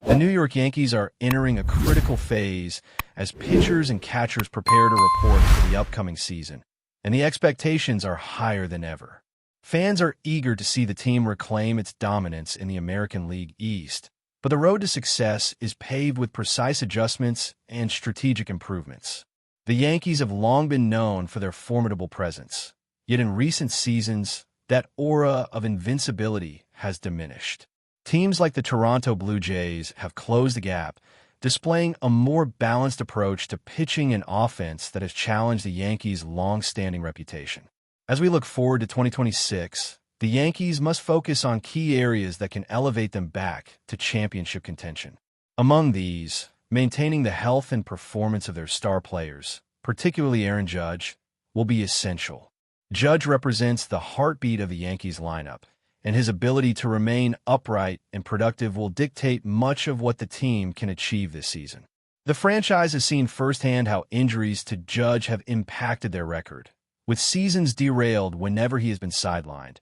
The New York Yankees are entering a critical phase as pitchers and catchers prepare to report for the upcoming season, and the expectations are higher than ever. Fans are eager to see the team reclaim its dominance in the American League East, but the road to success is paved with precise adjustments and strategic improvements. The Yankees have long been known for their formidable presence, yet in recent seasons, that aura of invincibility has diminished. Teams like the Toronto Blue Jays have closed the gap, displaying a more balanced approach to pitching and offense that has challenged the Yankees' long-standing reputation. As we look forward to 2026, the Yankees must focus on key areas that can elevate them back to championship contention. Among these, maintaining the health and performance of their star players, particularly Aaron Judge, will be essential. Judge represents the heartbeat of the Yankees lineup, and his ability to remain upright and productive will dictate much of what the team can achieve this season. The franchise has seen firsthand how injuries to Judge have impacted their record, with seasons derailed whenever he has been sidelined,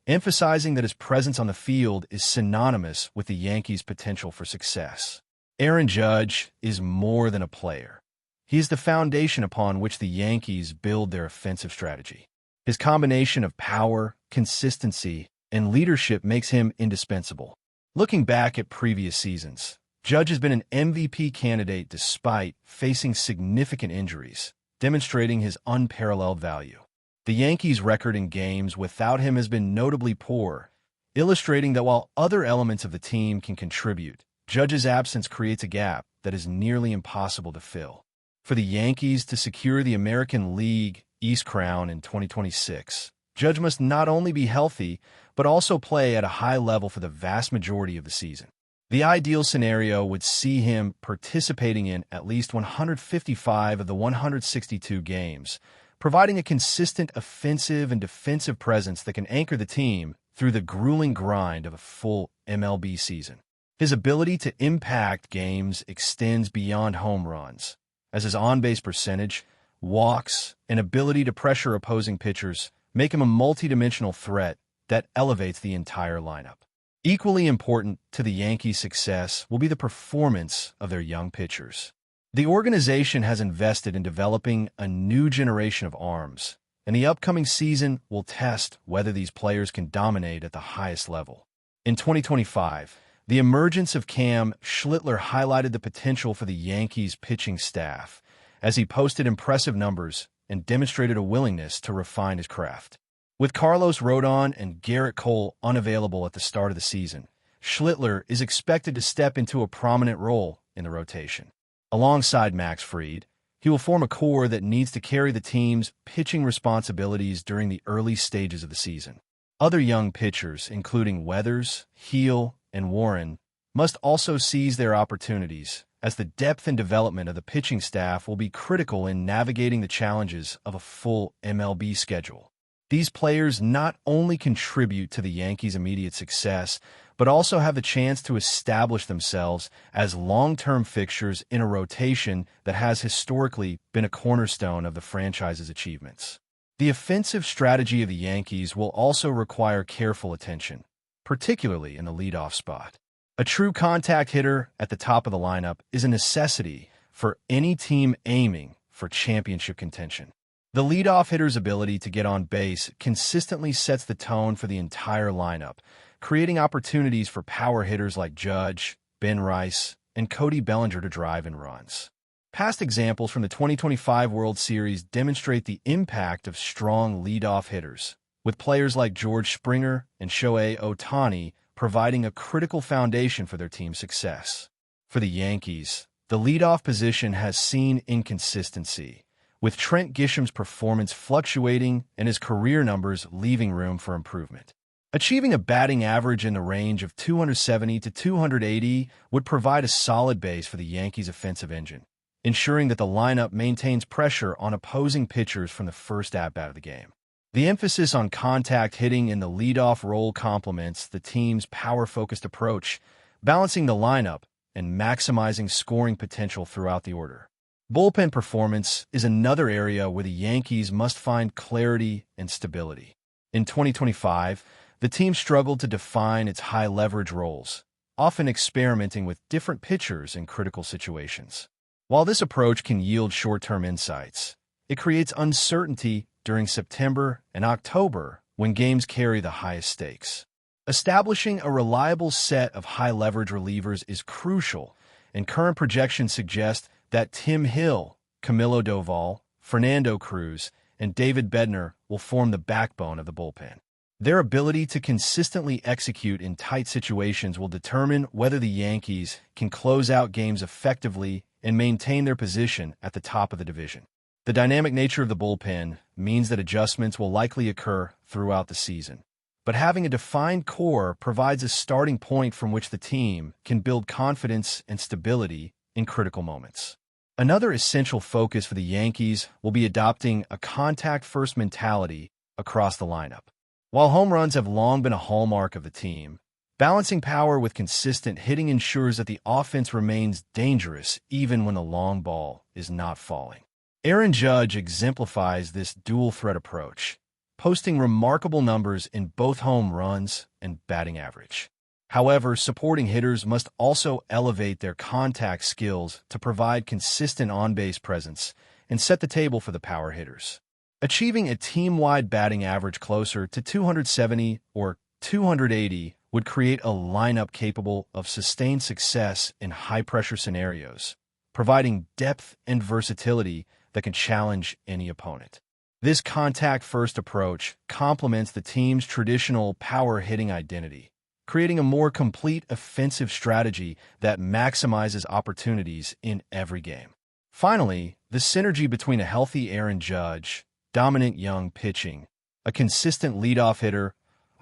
emphasizing that his presence on the field is synonymous with the Yankees' potential for success. Aaron Judge is more than a player. He is the foundation upon which the Yankees build their offensive strategy. His combination of power, consistency, and leadership makes him indispensable. Looking back at previous seasons, Judge has been an MVP candidate despite facing significant injuries, demonstrating his unparalleled value. The Yankees' record in games without him has been notably poor, illustrating that while other elements of the team can contribute, Judge's absence creates a gap that is nearly impossible to fill. For the Yankees to secure the American League East crown in 2026, Judge must not only be healthy, but also play at a high level for the vast majority of the season. The ideal scenario would see him participating in at least 155 of the 162 games, providing a consistent offensive and defensive presence that can anchor the team through the grueling grind of a full MLB season. His ability to impact games extends beyond home runs, as his on-base percentage, walks, and ability to pressure opposing pitchers make him a multidimensional threat that elevates the entire lineup. Equally important to the Yankees' success will be the performance of their young pitchers. The organization has invested in developing a new generation of arms, and the upcoming season will test whether these players can dominate at the highest level. In 2025, the emergence of Cam Schlittler highlighted the potential for the Yankees' pitching staff, as he posted impressive numbers and demonstrated a willingness to refine his craft. With Carlos Rodon and Garrett Cole unavailable at the start of the season, Schlittler is expected to step into a prominent role in the rotation. Alongside Max Fried, he will form a core that needs to carry the team's pitching responsibilities during the early stages of the season. Other young pitchers, including Weathers, Heel, and Warren, must also seize their opportunities, as the depth and development of the pitching staff will be critical in navigating the challenges of a full MLB schedule. These players not only contribute to the Yankees' immediate success, but also have the chance to establish themselves as long-term fixtures in a rotation that has historically been a cornerstone of the franchise's achievements. The offensive strategy of the Yankees will also require careful attention, particularly in the leadoff spot. A true contact hitter at the top of the lineup is a necessity for any team aiming for championship contention. The leadoff hitter's ability to get on base consistently sets the tone for the entire lineup, creating opportunities for power hitters like Judge, Ben Rice, and Cody Bellinger to drive in runs. Past examples from the 2025 World Series demonstrate the impact of strong leadoff hitters, with players like George Springer and Shohei Ohtani providing a critical foundation for their team's success. For the Yankees, the leadoff position has seen inconsistency, with Trent Gisham's performance fluctuating and his career numbers leaving room for improvement. Achieving a batting average in the range of 270 to 280 would provide a solid base for the Yankees' offensive engine, ensuring that the lineup maintains pressure on opposing pitchers from the first at-bat of the game. The emphasis on contact hitting in the leadoff role complements the team's power-focused approach, balancing the lineup and maximizing scoring potential throughout the order. Bullpen performance is another area where the Yankees must find clarity and stability. In 2025, the team struggled to define its high-leverage roles, often experimenting with different pitchers in critical situations. While this approach can yield short-term insights, it creates uncertainty during September and October when games carry the highest stakes. Establishing a reliable set of high-leverage relievers is crucial, and current projections suggest that Tim Hill, Camilo Doval, Fernando Cruz, and David Bednar will form the backbone of the bullpen. Their ability to consistently execute in tight situations will determine whether the Yankees can close out games effectively and maintain their position at the top of the division. The dynamic nature of the bullpen means that adjustments will likely occur throughout the season. But having a defined core provides a starting point from which the team can build confidence and stability in critical moments. Another essential focus for the Yankees will be adopting a contact-first mentality across the lineup. While home runs have long been a hallmark of the team, balancing power with consistent hitting ensures that the offense remains dangerous even when the long ball is not falling. Aaron Judge exemplifies this dual-threat approach, posting remarkable numbers in both home runs and batting average. However, supporting hitters must also elevate their contact skills to provide consistent on-base presence and set the table for the power hitters. Achieving a team-wide batting average closer to 270 or 280 would create a lineup capable of sustained success in high-pressure scenarios, providing depth and versatility that can challenge any opponent. This contact-first approach complements the team's traditional power-hitting identity, creating a more complete offensive strategy that maximizes opportunities in every game. Finally, the synergy between a healthy Aaron Judge, dominant young pitching, a consistent leadoff hitter,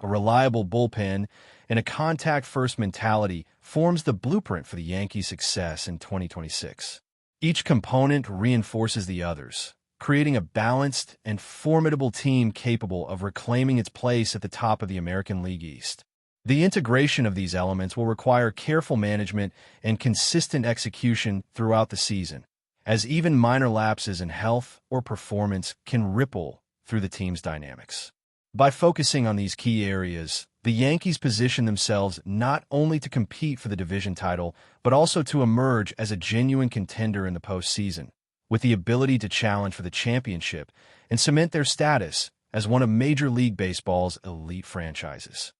a reliable bullpen, and a contact-first mentality forms the blueprint for the Yankees' success in 2026. Each component reinforces the others, creating a balanced and formidable team capable of reclaiming its place at the top of the American League East. The integration of these elements will require careful management and consistent execution throughout the season, as even minor lapses in health or performance can ripple through the team's dynamics. By focusing on these key areas, the Yankees position themselves not only to compete for the division title, but also to emerge as a genuine contender in the postseason, with the ability to challenge for the championship and cement their status as one of Major League Baseball's elite franchises.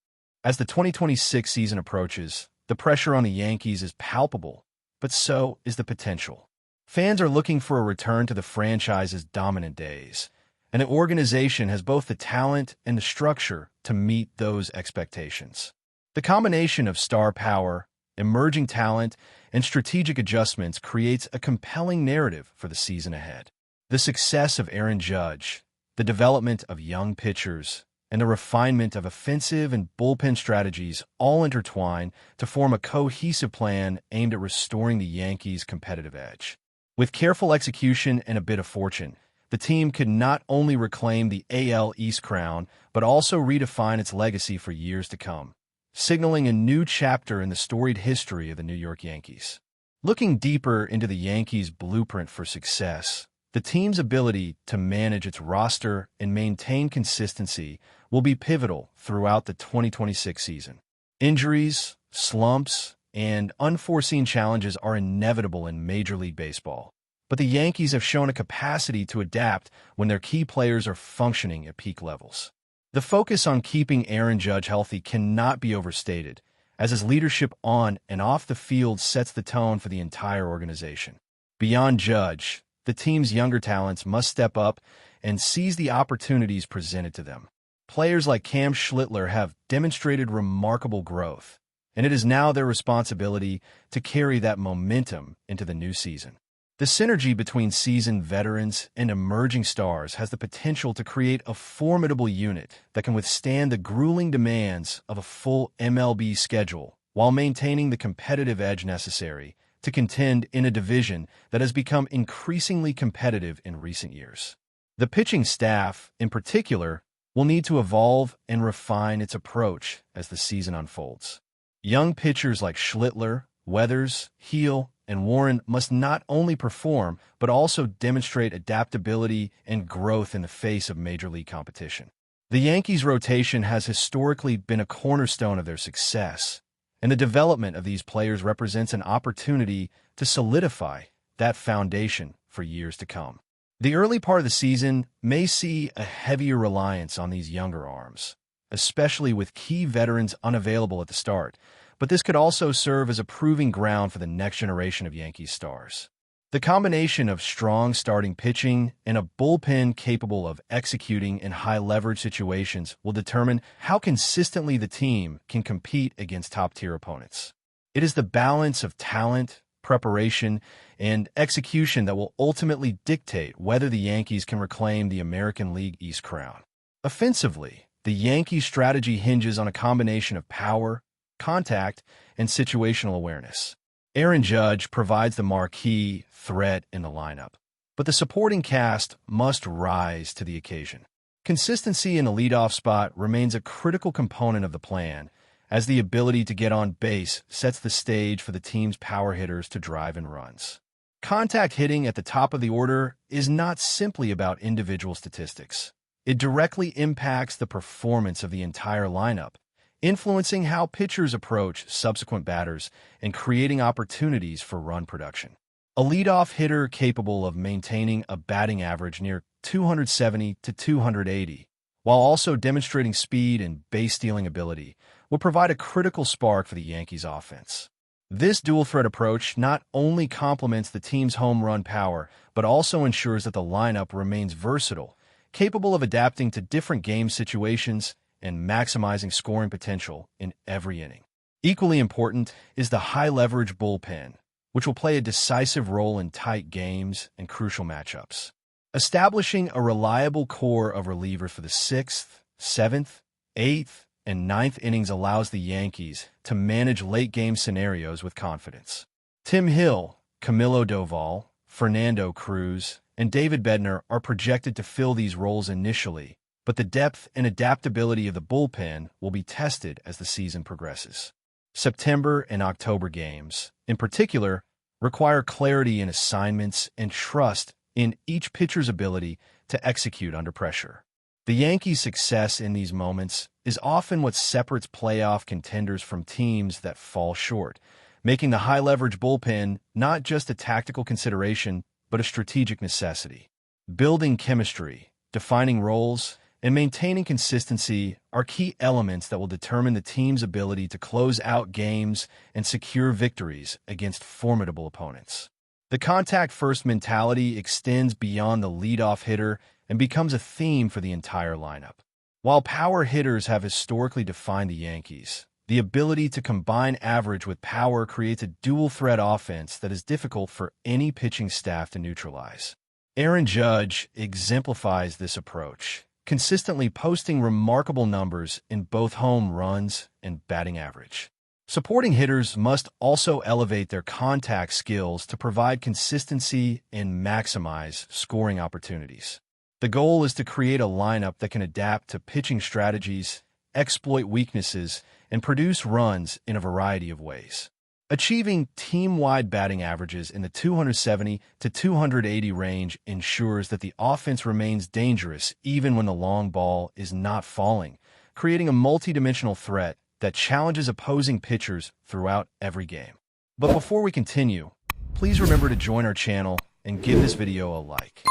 As the 2026 season approaches, the pressure on the Yankees is palpable, but so is the potential. Fans are looking for a return to the franchise's dominant days, and the organization has both the talent and the structure to meet those expectations. The combination of star power, emerging talent, and strategic adjustments creates a compelling narrative for the season ahead. The success of Aaron Judge, the development of young pitchers, and the refinement of offensive and bullpen strategies all intertwine to form a cohesive plan aimed at restoring the Yankees' competitive edge. With careful execution and a bit of fortune, the team could not only reclaim the AL East crown, but also redefine its legacy for years to come, signaling a new chapter in the storied history of the New York Yankees. Looking deeper into the Yankees' blueprint for success, the team's ability to manage its roster and maintain consistency will be pivotal throughout the 2026 season. Injuries, slumps, and unforeseen challenges are inevitable in Major League Baseball, but the Yankees have shown a capacity to adapt when their key players are functioning at peak levels. The focus on keeping Aaron Judge healthy cannot be overstated, as his leadership on and off the field sets the tone for the entire organization. Beyond Judge, the team's younger talents must step up and seize the opportunities presented to them. Players like Cam Schlittler have demonstrated remarkable growth, and it is now their responsibility to carry that momentum into the new season. The synergy between seasoned veterans and emerging stars has the potential to create a formidable unit that can withstand the grueling demands of a full MLB schedule while maintaining the competitive edge necessary to contend in a division that has become increasingly competitive in recent years. The pitching staff, in particular, will need to evolve and refine its approach as the season unfolds. Young pitchers like Schlittler, Weathers, Heel, and Warren must not only perform, but also demonstrate adaptability and growth in the face of Major League competition. The Yankees' rotation has historically been a cornerstone of their success, and the development of these players represents an opportunity to solidify that foundation for years to come. The early part of the season may see a heavier reliance on these younger arms, especially with key veterans unavailable at the start, but this could also serve as a proving ground for the next generation of Yankees stars. The combination of strong starting pitching and a bullpen capable of executing in high-leverage situations will determine how consistently the team can compete against top-tier opponents. It is the balance of talent, preparation, and execution that will ultimately dictate whether the Yankees can reclaim the American League East crown. Offensively, the Yankees' strategy hinges on a combination of power, contact, and situational awareness. Aaron Judge provides the marquee threat in the lineup, but the supporting cast must rise to the occasion. Consistency in the leadoff spot remains a critical component of the plan, as the ability to get on base sets the stage for the team's power hitters to drive in runs. Contact hitting at the top of the order is not simply about individual statistics. It directly impacts the performance of the entire lineup, influencing how pitchers approach subsequent batters and creating opportunities for run production. A leadoff hitter capable of maintaining a batting average near 270 to 280, while also demonstrating speed and base-stealing ability, will provide a critical spark for the Yankees' offense. This dual-threat approach not only complements the team's home run power, but also ensures that the lineup remains versatile, capable of adapting to different game situations and maximizing scoring potential in every inning. Equally important is the high-leverage bullpen, which will play a decisive role in tight games and crucial matchups. Establishing a reliable core of relievers for the 6th, 7th, 8th, and 9th innings allows the Yankees to manage late-game scenarios with confidence. Tim Hill, Camilo Doval, Fernando Cruz, and David Bednar are projected to fill these roles initially, but the depth and adaptability of the bullpen will be tested as the season progresses. September and October games, in particular, require clarity in assignments and trust in each pitcher's ability to execute under pressure. The Yankees' success in these moments is often what separates playoff contenders from teams that fall short, making the high-leverage bullpen not just a tactical consideration, but a strategic necessity. Building chemistry, defining roles, and maintaining consistency are key elements that will determine the team's ability to close out games and secure victories against formidable opponents. The contact-first mentality extends beyond the leadoff hitter and becomes a theme for the entire lineup. While power hitters have historically defined the Yankees, the ability to combine average with power creates a dual-threat offense that is difficult for any pitching staff to neutralize. Aaron Judge exemplifies this approach, consistently posting remarkable numbers in both home runs and batting average. Supporting hitters must also elevate their contact skills to provide consistency and maximize scoring opportunities. The goal is to create a lineup that can adapt to pitching strategies, exploit weaknesses, and produce runs in a variety of ways. Achieving team-wide batting averages in the 270 to 280 range ensures that the offense remains dangerous even when the long ball is not falling, creating a multi-dimensional threat that challenges opposing pitchers throughout every game. But before we continue, please remember to join our channel and give this video a like.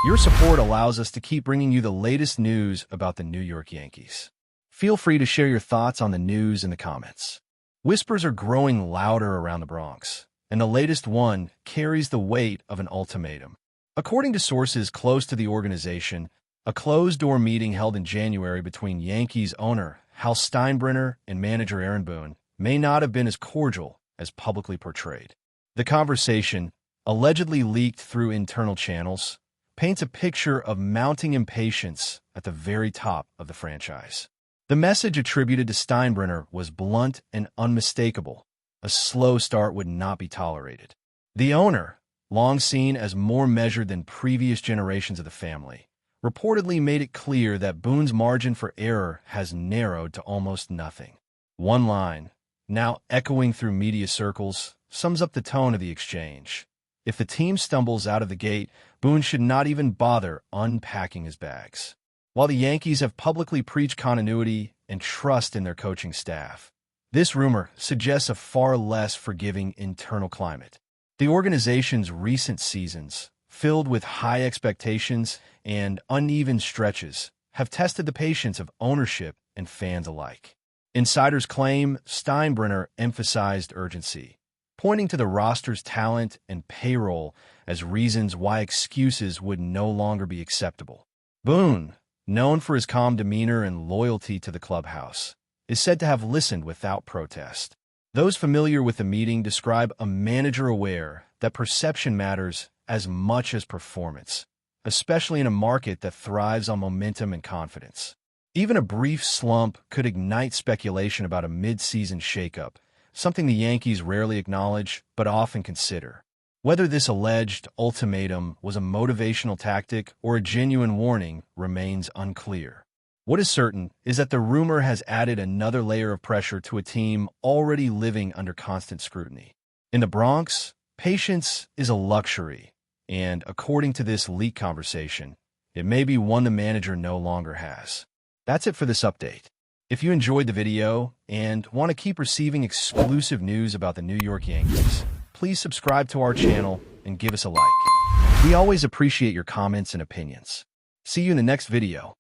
Your support allows us to keep bringing you the latest news about the New York Yankees. Feel free to share your thoughts on the news in the comments. Whispers are growing louder around the Bronx, and the latest one carries the weight of an ultimatum. According to sources close to the organization, a closed-door meeting held in January between Yankees owner Hal Steinbrenner and manager Aaron Boone may not have been as cordial as publicly portrayed. The conversation, allegedly leaked through internal channels, paints a picture of mounting impatience at the very top of the franchise. The message attributed to Steinbrenner was blunt and unmistakable. A slow start would not be tolerated. The owner, long seen as more measured than previous generations of the family, reportedly made it clear that Boone's margin for error has narrowed to almost nothing. One line, now echoing through media circles, sums up the tone of the exchange. If the team stumbles out of the gate, Boone should not even bother unpacking his bags. While the Yankees have publicly preached continuity and trust in their coaching staff, This rumor suggests a far less forgiving internal climate. The organization's recent seasons, filled with high expectations and uneven stretches, have tested the patience of ownership and fans alike. Insiders claim Steinbrenner emphasized urgency, pointing to the roster's talent and payroll as reasons why excuses would no longer be acceptable. Boone, known for his calm demeanor and loyalty to the clubhouse, is said to have listened without protest. Those familiar with the meeting describe a manager aware that perception matters as much as performance, especially in a market that thrives on momentum and confidence. Even a brief slump could ignite speculation about a mid-season shakeup, something the Yankees rarely acknowledge but often consider. Whether this alleged ultimatum was a motivational tactic or a genuine warning remains unclear. What is certain is that the rumor has added another layer of pressure to a team already living under constant scrutiny. In the Bronx, patience is a luxury, and according to this leaked conversation, it may be one the manager no longer has. That's it for this update. If you enjoyed the video and want to keep receiving exclusive news about the New York Yankees, please subscribe to our channel and give us a like. We always appreciate your comments and opinions. See you in the next video.